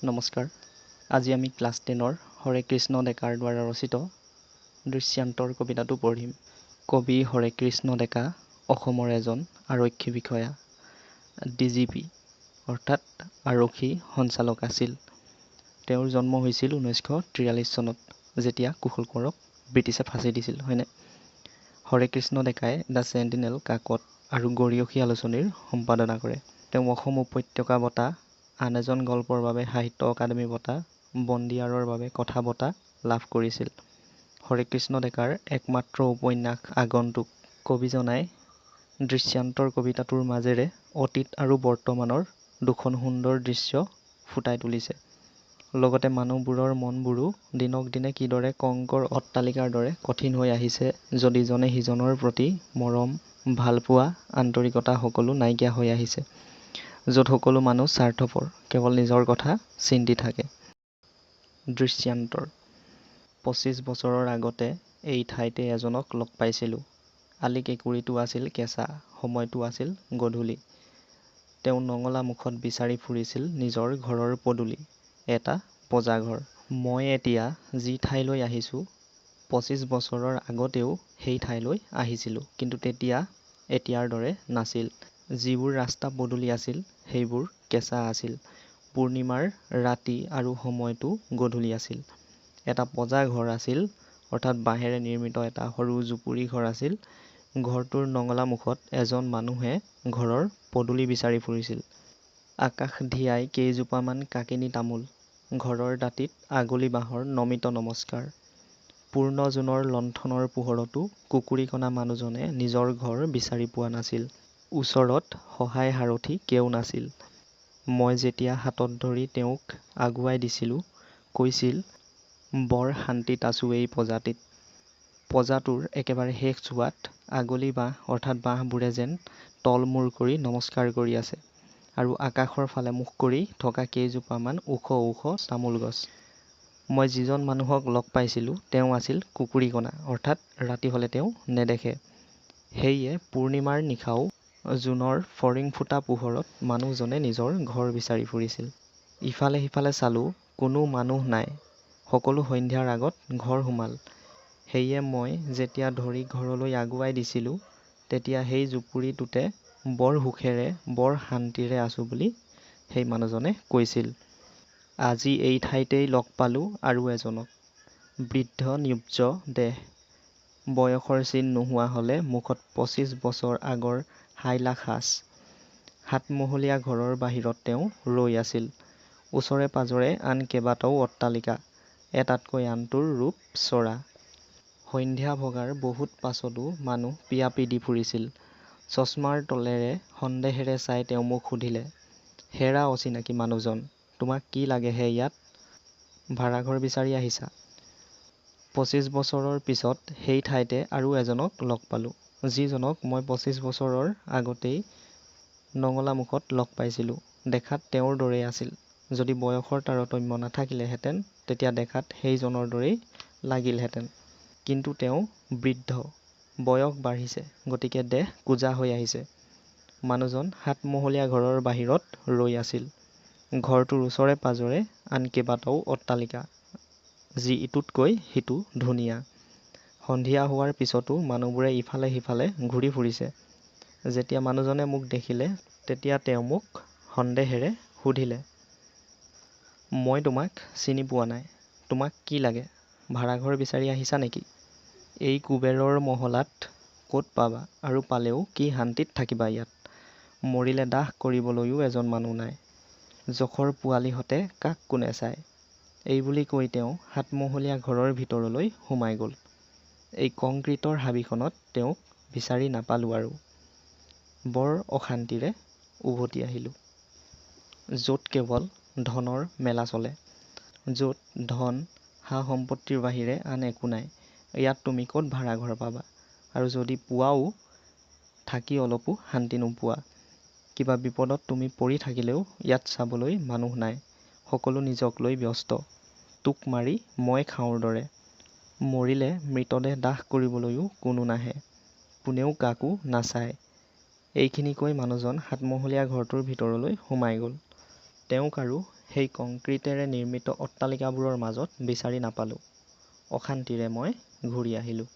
নমস্কাৰ। আজি আমি ক্লাছ 10ৰ হৰে কৃষ্ণ ডেকাৰ দ্বাৰা ৰচিত দৃশ্যান্তৰ কবিতাটো পঢ়িম। কবি হৰে কৃষ্ণ ডেকা অসমৰ এজন আৰক্ষী বিষয়া, DGP অৰ্থাৎ আৰক্ষী সঞ্চালক আছিল। তেওঁৰ জন্ম হৈছিল 1943 চনত, যেতিয়া কুশল কোঁৱৰক ব্ৰিটিছে ফাঁচি দিছিল, হয়নে? হৰে কৃষ্ণ ডেকাই দ্য চেণ্টিনেল কাকত আৰু গৰিয়সী আলোচনীৰ সম্পাদনা কৰে। তেওঁ অসম উপত্যকা বঁটা, আন এজন গল্পৰ বাবে সাহিত্য অকাডেমী বঁটা, বন্দিয়াৰৰ বাবে কথা বঁটা লাভ কৰিছিল। হৰে কৃষ্ণ ডেকাৰ একমাত্ৰ উপন্যাস আগন্তুক। কবিজনাই দৃশ্যান্তৰ কবিতাটোৰ মাজেৰে অতীত আৰু বৰ্তমানৰ দুখন সুন্দৰ দৃশ্য ফুটাই তুলিছে। লগতে মানুহবোৰৰ মনবোৰো দিনক দিনে কিদৰে কংকৰ অট্টালিকাৰ দৰে কঠিন হৈ আহিছে, যদি ইজনে সিজনৰ প্ৰতি মৰম, ভালপোৱা, আন্তৰিকতা সকলো নাইকিয়া হৈ আহিছে। য'ত সকলো মানুহ স্বাৰ্থপৰ, কেৱল নিজৰ কথা চিন্তি থাকে। দৃশ্যান্তৰ। 25 বছৰৰ আগতে এই ঠাইতে এজনক লগ পাইছিলোঁ। আলিকেঁকুৰিটো আছিল কেঁচা, সময়টো আছিল গধূলি। তেওঁ নঙলা মুখত বিচাৰি ফুৰিছিল নিজৰ ঘৰৰ পদূলি, এটা পঁজাঘৰ। মই এতিয়া যি ঠাইলৈ আহিছোঁ, 25 বছৰৰ আগতেও সেই ঠাইলৈ আহিছিলোঁ, কিন্তু তেতিয়া এতিয়াৰ দৰে নাছিল। যিবোৰ ৰাস্তা পদূলি আছিল, সেইবোৰ কেঁচা আছিল। পূৰ্ণিমাৰ ৰাতি আৰু সময়টো গধূলি আছিল। এটা পঁজাঘৰ আছিল, অৰ্থাৎ বাঁহেৰে নিৰ্মিত এটা সৰু জুপুৰি ঘৰ আছিল। ঘৰটোৰ নঙলা মুখত এজন মানুহে ঘৰৰ পদূলি বিচাৰি ফুৰিছিল। আকাশ ধিয়াই কেইজোপামান কাকিনী তামোল, ঘৰৰ দাঁতিত আগলি বাঁহৰ নমিত নমস্কাৰ। পূৰ্ণ জোনৰ লণ্ঠনৰ পোহৰতো কুকুৰিকণা মানুহজনে নিজৰ ঘৰ বিচাৰি পোৱা নাছিল। ওচৰত সহায় সাৰথি কেউ নাছিল। মই যেতিয়া হাতত ধৰি তেওঁক আগুৱাই দিছিলোঁ, কৈছিল, বৰ শান্তিত আছোঁ এই পঁজাটিত। পঁজাটোৰ একেবাৰে শেষ চোৱাত আগলি বাঁহ অৰ্থাৎ বাঁহবোৰে যেন তলমূৰ কৰি নমস্কাৰ কৰি আছে, আৰু আকাশৰ ফালে মুখ কৰি থকা কেইজোপামান ওখ ওখ তামোল গছ। মই যিজন মানুহক লগ পাইছিলোঁ, তেওঁ আছিল কুকুৰিকণা, অৰ্থাৎ ৰাতি হ'লে তেওঁ নেদেখে। সেয়ে পূৰ্ণিমাৰ নিশাও জোনৰ ফৰিং ফুটা পোহৰত মানুহজনে নিজৰ ঘৰ বিচাৰি ফুৰিছিল। ইফালে সিফালে চালোঁ, কোনো মানুহ নাই। সকলো সন্ধিয়াৰ আগত ঘৰ সোমাল। সেয়ে মই যেতিয়া ধৰি ঘৰলৈ আগুৱাই দিছিলোঁ, তেতিয়া সেই জুপুৰিটোতে বৰ সুখেৰে, বৰ শান্তিৰে আছোঁ বুলি সেই মানুহজনে কৈছিল। আজি এই ঠাইতেই লগ পালোঁ আৰু এজনক। বৃদ্ধ নিৰ্বুজ দেহ। বয়সৰ চিন নোহোৱা হ'লে মুখত 25 বছৰ আগৰ হাইলা সাজ। সাতমহলীয়া ঘৰৰ বাহিৰত তেওঁ ৰৈ আছিল। ওচৰে পাজৰে আন কেইবাটাও অট্টালিকা, এটাতকৈ আনটোৰ ৰূপ চৰা। সন্ধিয়া ভগাৰ বহুত পাছতো মানুহ পিয়াপি দি ফুৰিছিল। চছমাৰ তলেৰে সন্দেহেৰে চাই তেওঁ মোক সুধিলে, হেৰা অচিনাকি মানুহজন, তোমাক কি লাগে হে ইয়াত? ভাড়াঘৰ বিচাৰি আহিছা? 25 বছৰৰ পিছত সেই ঠাইতে আৰু এজনক লগ পালোঁ, যিজনক মই 25 বছৰৰ আগতেই নঙলা মুখত লগ পাইছিলোঁ। দেখাত তেওঁৰ দৰেই আছিল। যদি বয়সৰ তাৰতম্য নাথাকিলেহেঁতেন, তেতিয়া দেখাত সেইজনৰ দৰেই লাগিলহেঁতেন। কিন্তু তেওঁ বৃদ্ধ, বয়স বাঢ়িছে, গতিকে দেহ কোজা হৈ আহিছে। মানুহজন সাতমহলীয়া ঘৰৰ বাহিৰত ৰৈ আছিল। ঘৰটোৰ ওচৰে পাজৰে আন কেইবাটাও অট্টালিকা, যি ইটোতকৈ সিটো ধুনীয়া। সন্ধিয়া হোৱাৰ পিছতো মানুহবোৰে ইফালে সিফালে ঘূৰি ফুৰিছে। যেতিয়া মানুহজনে মোক দেখিলে, তেতিয়া তেওঁ মোক সন্দেহেৰে সুধিলে, মই তোমাক চিনি পোৱা নাই। তোমাক কি লাগে? ভাড়াঘৰ বিচাৰি আহিছা নেকি? এই কুবেৰৰ মহলাত ক'ত পাবা, আৰু পালেও কি শান্তিত থাকিবা ইয়াত? মৰিলে দাহ কৰিবলৈও এজন মানুহ নাই। জখৰ পোৱালিহঁতে কাক কোনে চায়? এই বুলি কৈ তেওঁ সাতমহলীয়া ঘৰৰ ভিতৰলৈ সোমাই গ'ল। এই কংক্ৰিটৰ হাবিখনত তেওঁক বিচাৰি নাপালোঁ আৰু। বৰ অশান্তিৰে উভতি আহিলোঁ। য'ত কেৱল ধনৰ মেলা চলে। য'ত ধন, সা-সম্পত্তিৰ বাহিৰে আন একো নাই। ইয়াত তুমি ক'ত ভাড়াঘৰ পাবা? আৰু যদি পোৱাও, থাকি অলপো শান্তি নোপোৱা। কিবা বিপদত তুমি পৰি থাকিলেও ইয়াত চাবলৈ মানুহ নাই। সকলো নিজক লৈ ব্যস্ত। তোক মাৰি মই খাওঁৰ দৰে। মৰিলে মৃতদেহ দাহ কৰিবলৈও কোনো নাহে। কোনেও কাকো নাচায়। এইখিনি কৈ মানুহজন সাতমহলীয়া ঘৰটোৰ ভিতৰলৈ সোমাই গ'ল। তেওঁক আৰু সেই কংক্ৰিটেৰে নিৰ্মিত অট্টালিকাবোৰৰ মাজত বিচাৰি নাপালোঁ। অশান্তিৰে মই ঘূৰি আহিলোঁ।